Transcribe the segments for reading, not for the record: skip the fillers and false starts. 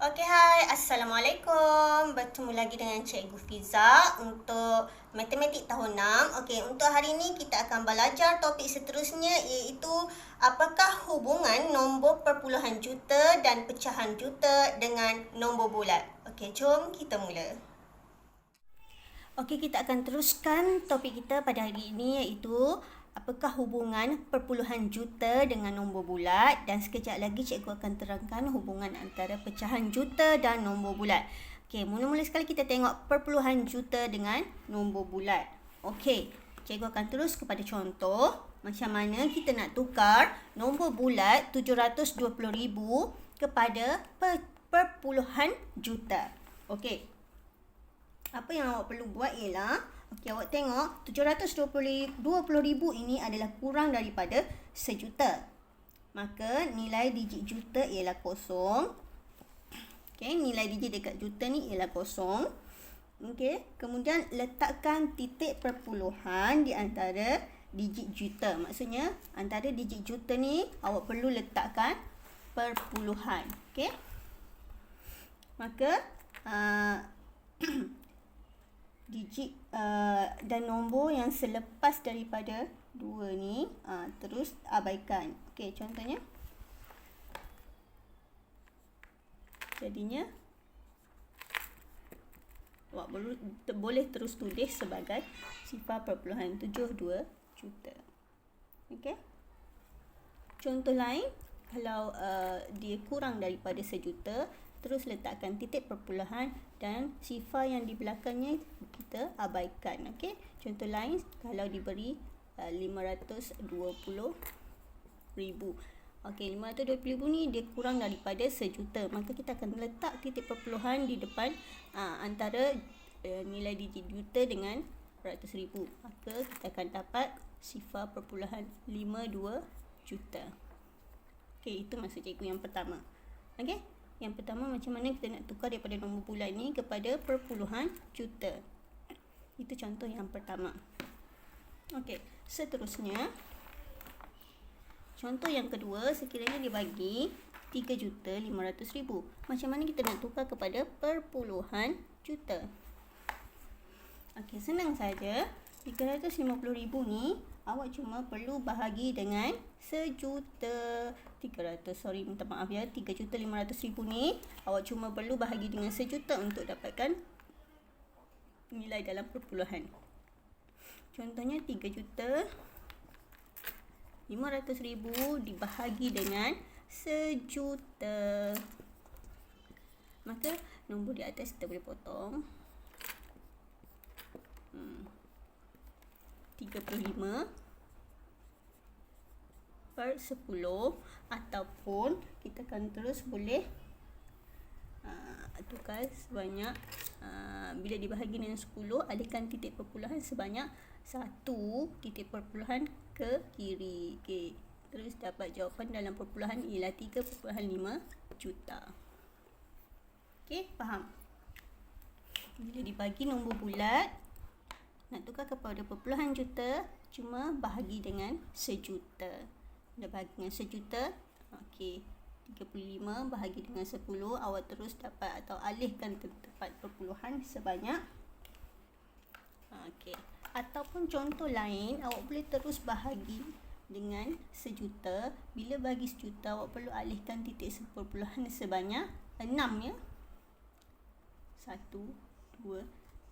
Okey, hai. Assalamualaikum. Bertemu lagi dengan Cikgu Fiza untuk Matematik tahun 6. Okey, untuk hari ini kita akan belajar topik seterusnya iaitu apakah hubungan nombor perpuluhan juta dan pecahan juta dengan nombor bulat. Okey, jom kita mula. Okey, kita akan teruskan topik kita pada hari ini iaitu apakah hubungan perpuluhan juta dengan nombor bulat, dan sekejap lagi cikgu akan terangkan hubungan antara pecahan juta dan nombor bulat. Okey, mula-mula sekali kita tengok perpuluhan juta dengan nombor bulat. Okey, cikgu akan terus kepada contoh macam mana kita nak tukar nombor bulat 720,000 kepada perpuluhan juta. Okey. Apa yang awak perlu buat ialah, okey, awak tengok 720,000 ini adalah kurang daripada sejuta. Maka nilai digit juta ialah kosong. Okey, nilai digit dekat juta ni ialah kosong. Okey, kemudian letakkan titik perpuluhan di antara digit juta. Maksudnya antara digit juta ni awak perlu letakkan perpuluhan. Okey. Maka digit dan nombor yang selepas daripada 2 ni terus abaikan. Okey, contohnya jadinya awak boleh terus tulis sebagai 0.72 juta. Okey. Contoh lain, kalau dia kurang daripada sejuta, terus letakkan titik perpuluhan dan sifar yang di belakangnya kita abaikan. Okey. Contoh lain, kalau diberi 520,000. Okey, 520,000 ni dia kurang daripada sejuta. Maka kita akan letak titik perpuluhan di depan antara nilai digit juta dengan ratus ribu. Maka kita akan dapat 0.52 juta. Okey, itu maksud cikgu yang pertama. Okey. Yang pertama, macam mana kita nak tukar daripada nombor bulat ni kepada perpuluhan juta. Itu contoh yang pertama. Okey, seterusnya contoh yang kedua, sekiranya dibagi 3,500,000. Macam mana kita nak tukar kepada perpuluhan juta? Okey, senang saja. 350,000 ni awak cuma perlu bahagi dengan sejuta. 3,500,000 ni awak cuma perlu bahagi dengan sejuta untuk dapatkan nilai dalam perpuluhan. Contohnya 3,500,000 dibahagi dengan sejuta. Maka nombor di atas kita boleh potong. 35/10, ataupun kita akan terus boleh tukar sebanyak bila dibahagi dengan 10, alihkan titik perpuluhan sebanyak 1 titik perpuluhan ke kiri. Okey, terus dapat jawapan dalam perpuluhan ialah 3.5 juta. Okey, faham? Bila dibagi nombor bulat, nak tukar kepada perpuluhan juta, cuma bahagi dengan sejuta. Dah bahagi dengan sejuta, okey, 35 bahagi dengan 10, awak terus dapat atau alihkan ke tempat perpuluhan sebanyak. Okey. Ataupun contoh lain, awak boleh terus bahagi dengan sejuta. Bila bagi sejuta, awak perlu alihkan titik perpuluhan sebanyak 6 ya. 1, 2,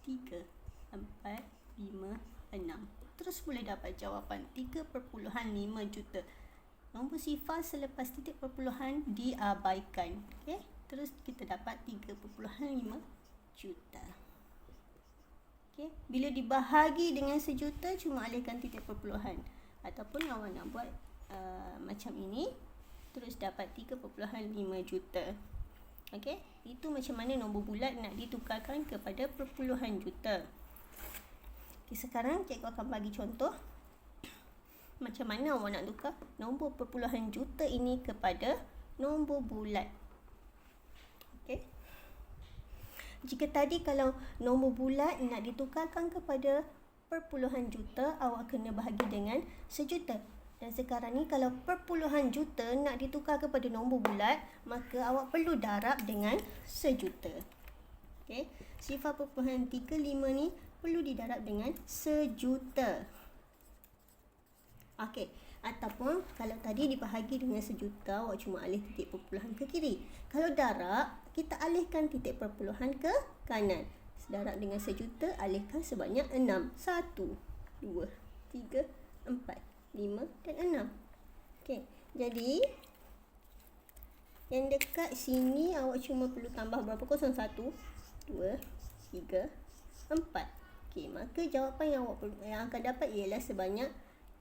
3, 4, 5, 6. Terus boleh dapat jawapan 3.5 juta. Nombor sifar selepas titik perpuluhan diabaikan. Okey, terus kita dapat 3.5 juta. Okey, bila dibahagi dengan sejuta, cuma alihkan titik perpuluhan. Ataupun awak nak buat macam ini, terus dapat 3.5 juta. Okey, itu macam mana nombor bulat nak ditukarkan kepada perpuluhan juta. Okay, sekarang cikgu akan bagi contoh macam mana awak nak tukar nombor perpuluhan juta ini kepada nombor bulat. Okey. Jika tadi kalau nombor bulat nak ditukarkan kepada perpuluhan juta, awak kena bahagi dengan sejuta. Dan sekarang ni kalau perpuluhan juta nak ditukar kepada nombor bulat, maka awak perlu darab dengan sejuta. Okey, 0.35 ni perlu didarab dengan sejuta. Okey, ataupun kalau tadi dibahagi dengan sejuta, awak cuma alih titik perpuluhan ke kiri. Kalau darab, kita alihkan titik perpuluhan ke kanan. Darab dengan sejuta, alihkan sebanyak 6. 1, 2, 3, 4, 5 dan 6. Okey, jadi yang dekat sini awak cuma perlu tambah berapa kosong? 1, 2, 3, 4. Okey, maka jawapan yang akan dapat ialah sebanyak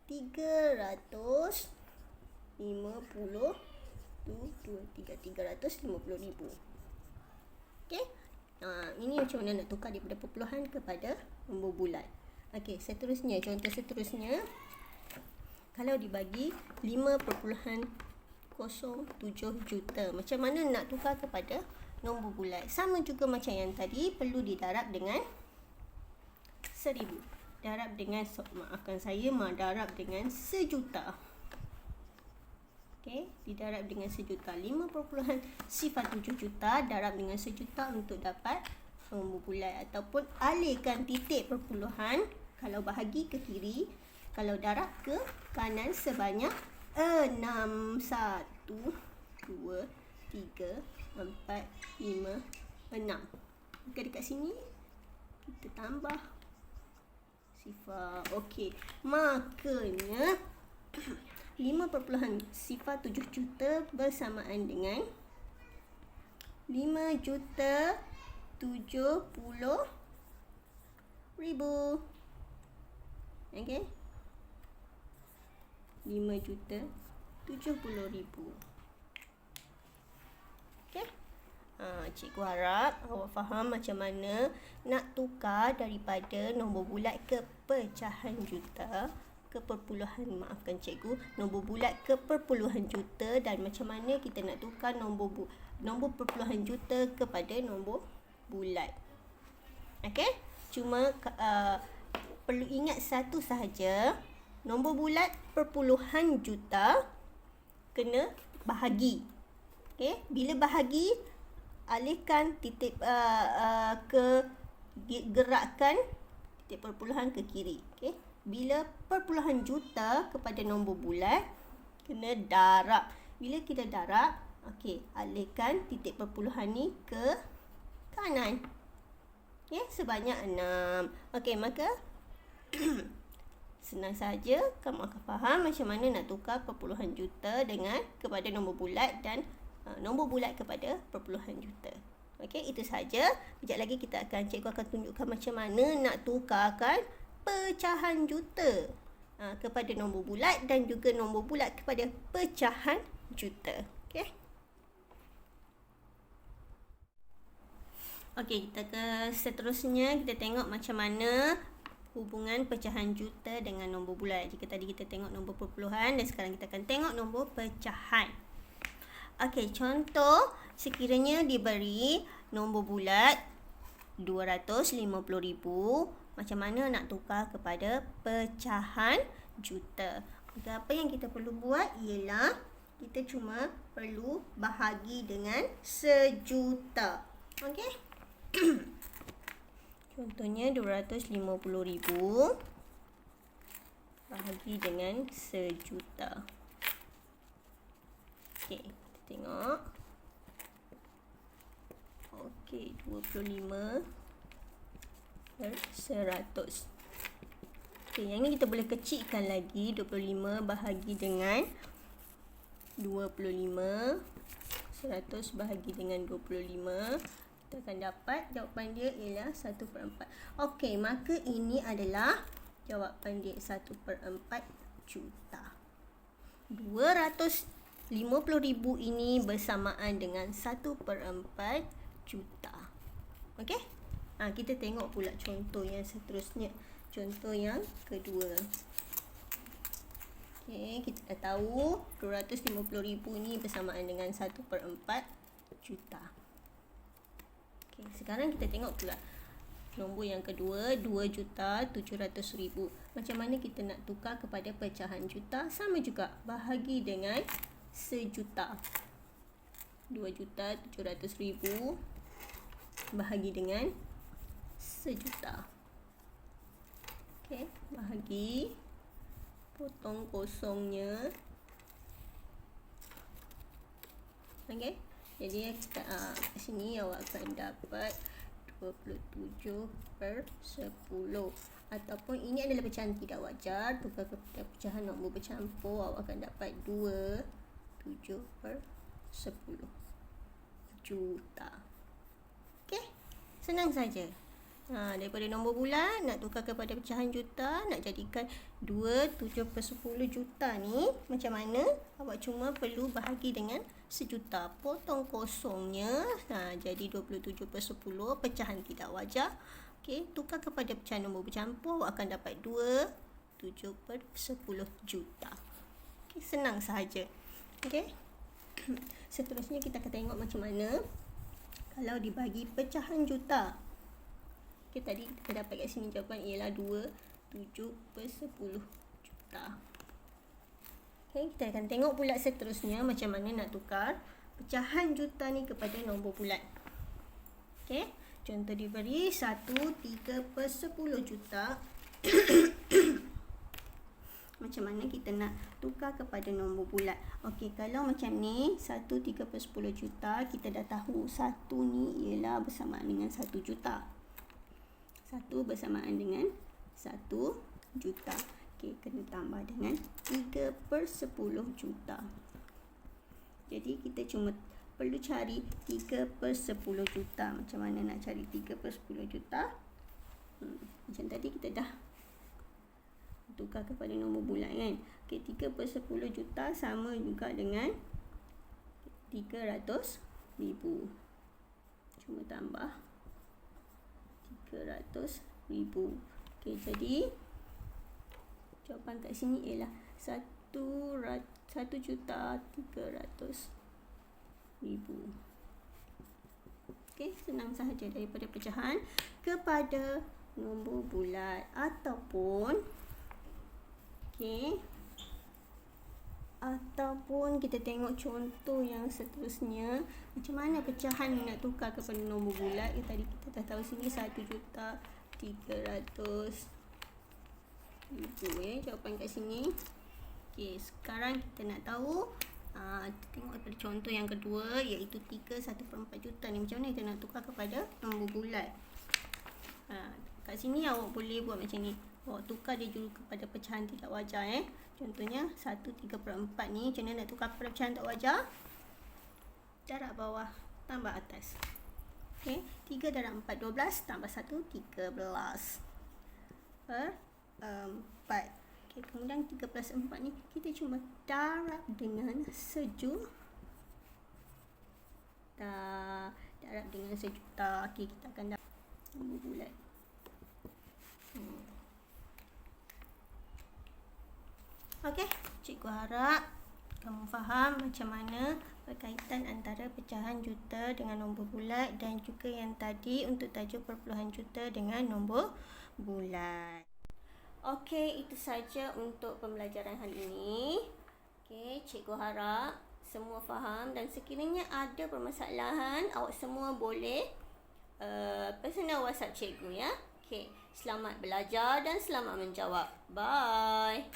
350,000. Okey. Ini macam mana nak tukar daripada perpuluhan kepada nombor bulat. Okey, seterusnya, contoh seterusnya. Kalau dibagi 5.07 juta, macam mana nak tukar kepada nombor bulat? Sama juga macam yang tadi, perlu didarab dengan 1000. Darab dengan, darab dengan sejuta. Okey, didarab dengan sejuta. 5.07 juta darab dengan sejuta untuk dapat nombor bulat. Ataupun alihkan titik perpuluhan, kalau bahagi ke kiri, kalau darab ke kanan sebanyak 6. 1, 2, 3, 4, 5, 6. Maka dekat sini kita tambah sifar. Okey, makanya 5.07 juta bersamaan dengan 5,70,000. Okey, 5,70,000. Okey. Cikgu harap awak faham macam mana nak tukar daripada nombor bulat ke pecahan juta ke perpuluhan, maafkan cikgu, nombor bulat ke perpuluhan juta, dan macam mana kita nak tukar nombor perpuluhan juta kepada nombor bulat. Okey, cuma perlu ingat satu sahaja, nombor bulat perpuluhan juta kena bahagi. Okey, bila bahagi, alihkan titik gerakkan titik perpuluhan ke kiri. Okey, bila perpuluhan juta kepada nombor bulat, kena darab. Bila kita darab, okey, alihkan titik perpuluhan ni ke kanan. Okey, sebanyak 6. Okey, maka senang saja kamu akan faham macam mana nak tukar perpuluhan juta dengan kepada nombor bulat dan nombor bulat kepada perpuluhan juta. Okey, itu saja. Sekejap lagi cikgu akan tunjukkan macam mana nak tukarkan pecahan juta kepada nombor bulat dan juga nombor bulat kepada pecahan juta. Okey. Okey, kita ke seterusnya, kita tengok macam mana hubungan pecahan juta dengan nombor bulat. Jika tadi kita tengok nombor perpuluhan dan sekarang kita akan tengok nombor pecahan. Okey, contoh sekiranya diberi nombor bulat 250,000, macam mana nak tukar kepada pecahan juta. Maka apa yang kita perlu buat ialah kita cuma perlu bahagi dengan sejuta. Okey. Contohnya 250,000 bahagi dengan sejuta. Okey, kita tengok. Okey, 25 per 100. Okey, yang ni kita boleh kecilkan lagi. 25 bahagi dengan 25. 100 bahagi dengan 25. Kita akan dapat jawapan dia ialah 1/4. Okey, maka ini adalah jawapan dia, 1/4 juta. 250,000 ini bersamaan dengan 1/4 juta. Okey? Kita tengok pula contoh yang seterusnya. Contoh yang kedua. Okey, kita dah tahu 250,000 ni bersamaan dengan 1/4 juta. Okey, sekarang kita tengok pula Nombor yang kedua, 2,700,000. Macam mana kita nak tukar kepada pecahan juta? Sama juga, bahagi dengan sejuta. 2,700,000 bahagi dengan sejuta. Okey, bahagi, potong kosongnya. Okey, jadi kat sini awak akan dapat 27/10. Ataupun ini adalah pecahan tidak wajar, tukar kepada pecahan nombor bercampur, awak akan dapat 27/10 juta. Okey, senang saja. Daripada nombor bulat nak tukar kepada pecahan juta, nak jadikan 27/10 juta ni, macam mana? Awak cuma perlu bahagi dengan sejuta. Potong kosongnya, jadi 27/10, pecahan tidak wajar. Okey, tukar kepada pecahan nombor bercampur, awak akan dapat 27/10 juta. Okey, senang sahaja. Okey. Seterusnya kita akan tengok macam mana kalau dibagi pecahan juta. Okay, tadi kita dapat kat sini jawapan ialah 27/10 juta. Okay, kita akan tengok pula seterusnya macam mana nak tukar pecahan juta ni kepada nombor bulat. Okay, contoh diberi 1/3/10 juta. Macam mana kita nak tukar kepada nombor bulat? Okey, kalau macam ni 1/3/10 juta, kita dah tahu 1 ni ialah bersamaan dengan 1 juta. 1 bersamaan dengan 1 juta. Okey, kena tambah dengan 3/10 juta. Jadi kita cuma perlu cari 3/10 juta. Macam mana nak cari 3/10 juta? Macam tadi kita dah tukar kepada nombor bulat kan. Okey, 3/10 juta sama juga dengan 300,000. Cuma tambah 300,000. Okey, jadi jawapan kat sini ialah 1,300,000. Okey, senang sahaja daripada pecahan kepada nombor bulat. Ataupun ataupun kita tengok contoh yang seterusnya, macam mana pecahan ni nak tukar kepada nombor bulat. Tadi kita dah tahu sini 1,300,000 jawapan kat sini. Okey, sekarang kita nak tahu tengok daripada contoh yang kedua, iaitu 3/1/4 juta ni. Macam mana kita nak tukar kepada nombor bulat? Kat sini awak boleh buat macam ni. Awak tukar dia dulu kepada pecahan tidak wajar. Contohnya 1/3/4 ni, macam mana nak tukar kepada pecahan tak wajar? Darab bawah tambah atas. Okey, 3 darab 4 12, tambah 1 13/4. Okey, kemudian 3+4 ni kita cuma darab dengan sejuta. Darab dengan sejuta. Okey, kita akan dapat nombor bulat. Okey, cikgu harap kamu faham macam mana berkaitan antara pecahan juta dengan nombor bulat, dan juga yang tadi untuk tajuk perpuluhan juta dengan nombor bulat. Okey, itu saja untuk pembelajaran hari ini. Okey, cikgu harap semua faham, dan sekiranya ada permasalahan, awak semua boleh personal WhatsApp cikgu ya. Okey, selamat belajar dan selamat menjawab. Bye.